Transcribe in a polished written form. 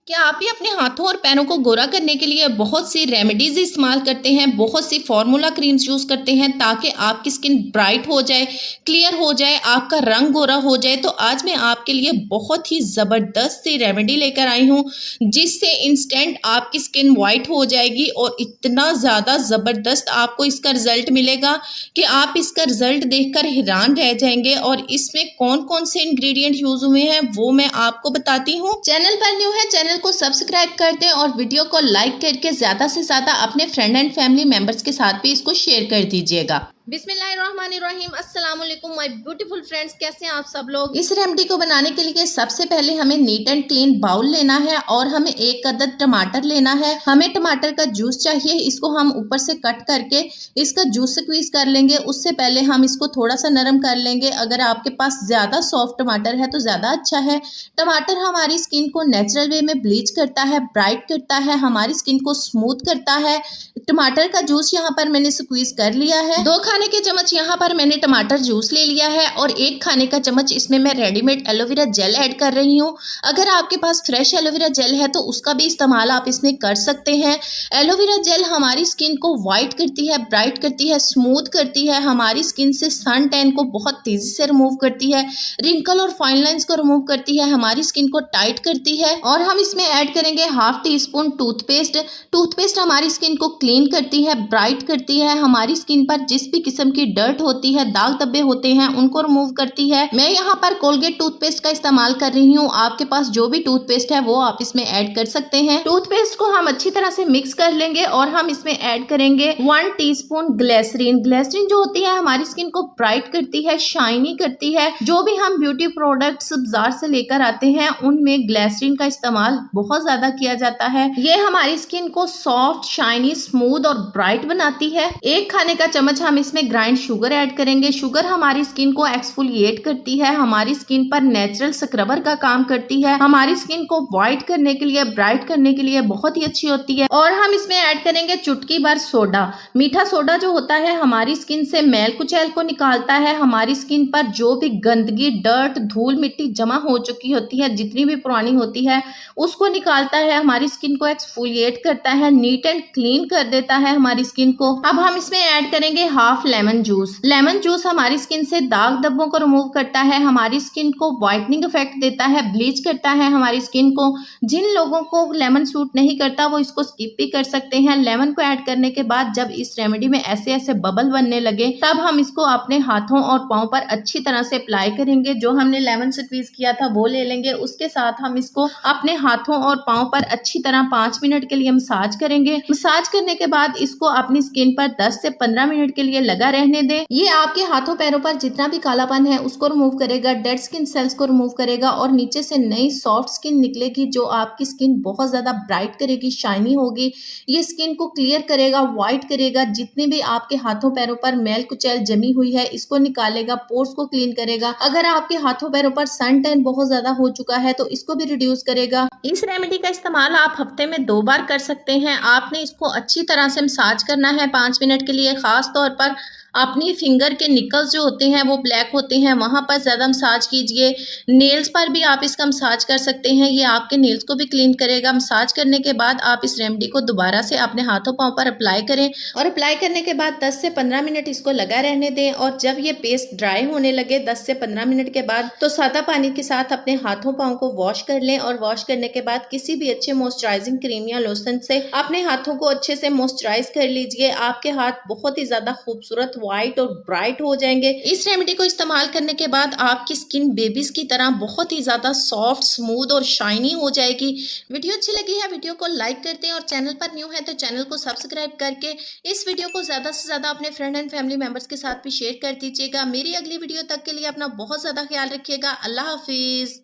क्या आप भी अपने हाथों और पैरों को गोरा करने के लिए बहुत सी रेमेडीज इस्तेमाल करते हैं, बहुत सी फार्मूला क्रीम्स यूज करते हैं ताकि आपकी स्किन ब्राइट हो जाए, क्लियर हो जाए, आपका रंग गोरा हो जाए? तो आज मैं आपके लिए बहुत ही ज़बरदस्त सी रेमेडी लेकर आई हूँ जिससे इंस्टेंट आपकी स्किन वाइट हो जाएगी और इतना ज़्यादा ज़बरदस्त आपको इसका रिजल्ट मिलेगा कि आप इसका रिजल्ट देखकर हैरान रह जाएंगे। और इसमें कौन कौन से इंग्रेडिएंट यूज हुए हैं वो मैं आपको बताती हूँ। चैनल पर न्यू है, चैनल को सब्सक्राइब कर दें और वीडियो को लाइक करके ज्यादा से ज्यादा अपने फ्रेंड एंड फैमिली मेंबर्स के साथ भी इसको शेयर कर दीजिएगा। बिस्मिल्लाहिर्रहमानिर्रहीम, अस्सलाम वालेकुम माय ब्यूटीफुल फ्रेंड्स, कैसे हैं आप सब लोग। इस रेमेडी को बनाने के लिए सबसे पहले हमें नीट एंड क्लीन बाउल लेना है और हमें एक अदद टमाटर लेना है। हमें टमाटर का जूस चाहिए, इसको हम ऊपर से कट करके इसका जूस स्क्वीज कर लेंगे। उससे पहले हम इसको थोड़ा सा नरम कर लेंगे। अगर आपके पास ज्यादा सॉफ्ट टमाटर है तो ज्यादा अच्छा है। टमाटर हमारी स्किन को नेचुरल वे में ब्लीच करता है, ब्राइट करता है, हमारी स्किन को स्मूथ करता है। टमाटर का जूस यहाँ पर मैंने स्क्वीज कर लिया है। 2 खाने के चम्मच यहाँ पर मैंने टमाटर जूस ले लिया है और 1 खाने का चम्मच इसमें मैं रेडीमेड एलोवेरा जेल ऐड कर रही हूँ। अगर आपके पास फ्रेश एलोवेरा जेल है तो उसका भी इस्तेमाल आप इसमें कर सकते हैं। एलोवेरा जेल हमारी स्किन को व्हाइट करती है, ब्राइट करती है, स्मूथ करती है, हमारी स्किन से सन टैन को बहुत तेजी से रिमूव करती है, रिंकल और फाइन लाइंस को रिमूव करती है, हमारी स्किन को टाइट करती है। और हम इसमें ऐड करेंगे half tea spoon toothpaste. Toothpaste हमारी स्किन को क्लीन करती है, ब्राइट करती है, हमारी स्किन पर जिस भी किस्म की डर्ट होती है, दाग धब्बे होते हैं, उनको रिमूव करती है। मैं यहाँ पर कोलगेट टूथपेस्ट का इस्तेमाल कर रही हूँ। आपके पास जो भी टूथपेस्ट है वो आप इसमें ऐड कर सकते हैं। टूथपेस्ट को हम अच्छी तरह से मिक्स कर लेंगे और हम इसमें ऐड करेंगे 1 टीस्पून ग्लिसरीन। ग्लिसरीन जो होती है हमारी स्किन को ब्राइट करती है, शाइनी करती है। जो भी हम ब्यूटी प्रोडक्ट्स बाजार से लेकर आते हैं उनमें ग्लिसरीन का इस्तेमाल बहुत ज्यादा किया जाता है। ये हमारी स्किन को सॉफ्ट, शाइनी, स्मूथ और ब्राइट बनाती है। 1 खाने का चम्मच हम इसमें ग्राइंड शुगर ऐड करेंगे। शुगर हमारी स्किन को एक्सफोलिएट करती है, हमारी स्किन पर नेचुरल स्क्रबर का काम करती है, हमारी स्किन को व्हाइट करने के लिए, ब्राइट करने के लिए बहुत ही अच्छी होती है। और हम इसमें ऐड करेंगे चुटकी भर सोडा। मीठा सोडा जो होता है हमारी स्किन से मैल कुचैल को निकालता है, हमारी स्किन पर जो भी गंदगी, डर्ट, धूल मिट्टी जमा हो चुकी होती है, जितनी भी पुरानी होती है उसको निकालता है, हमारी स्किन को एक्सफोलिएट करता है, नीट एंड क्लीन कर देता है हमारी स्किन को। अब हम इसमें ऐड करेंगे half lemon juice. Lemon juice हमारी स्किन से दाग धब्बों को रिमूव करता है, हमारी स्किन को व्हाइटनिंग इफेक्ट देता है, ब्लीच करता है हमारी स्किन को। जिन लोगों को लेमन सूट नहीं करता वो इसको स्किप भी कर सकते हैं। लेमन को ऐड करने के बाद जब इस रेमेडी में ऐसे ऐसे बबल बनने लगे तब हम इसको अपने हाथों और पांव पर अच्छी तरह से अप्लाई करेंगे। जो हमने लेमन स्क्वीज किया था वो ले लेंगे, उसके साथ हम इसको अपने हाथों और पांव पर अच्छी तरह 5 मिनट के लिए मसाज करेंगे। मसाज करने के बाद इसको अपनी स्किन पर 10 से 15 मिनट के लिए लगा रहने दें। ये आपके हाथों पैरों पर जितना भी कालापन है उसको रिमूव करेगा, डेड स्किन सेल्स को रिमूव करेगा और नीचे से नई सॉफ्ट स्किन निकलेगी जो आपकी स्किन बहुत ज्यादा ब्राइट करेगी, शाइनी होगी। ये स्किन को क्लियर करेगा, व्हाइट करेगा, जितनी भी आपके हाथों पैरों पर मैल कुचैल जमी हुई है इसको निकालेगा, पोर्स को क्लीन करेगा। अगर आपके हाथों पैरों पर सन टैन बहुत ज्यादा हो चुका है तो इसको भी रिड्यूस करेगा। इस रेमेडी का इस्तेमाल आप हफ्ते में 2 बार कर सकते हैं। आपने इसको अच्छी तरह से मसाज करना है 5 मिनट के लिए। खास तौर पर अपनी फिंगर के निकल्स जो होते हैं वो ब्लैक होते हैं, वहां पर ज्यादा मसाज कीजिए। नेल्स पर भी आप इसका मसाज कर सकते हैं, ये आपके नेल्स को भी क्लीन करेगा। मसाज करने के बाद आप इस रेमेडी को दोबारा से अपने हाथों पांव पर अप्लाई करें और अप्लाई करने के बाद 10 से 15 मिनट इसको लगा रहने दें। और जब ये पेस्ट ड्राई होने लगे 10 से 15 मिनट के बाद तो सादा पानी के साथ अपने हाथों पांव को वॉश कर लें और वॉश करने के बाद किसी भी अच्छे मॉइस्चराइजिंग क्रीम या लोशन से अपने हाथों को अच्छे से मॉइस्चराइज कर लीजिए। आपके हाथ बहुत ही ज्यादा खूबसूरत, व्हाइट और ब्राइट हो जाएंगे। इस रेमेडी को इस्तेमाल करने के बाद आपकी स्किन बेबीज की तरह बहुत ही ज्यादा सॉफ्ट, स्मूथ और शाइनी हो जाएगी। वीडियो अच्छी लगी है वीडियो को लाइक करते हैं और चैनल पर न्यू है तो चैनल को सब्सक्राइब करके इस वीडियो को ज्यादा से ज्यादा अपने फ्रेंड एंड फैमिली मेंबर्स के साथ भी शेयर कर दीजिएगा। मेरी अगली वीडियो तक के लिए अपना बहुत ज्यादा ख्याल रखिएगा। अल्लाह हाफिज।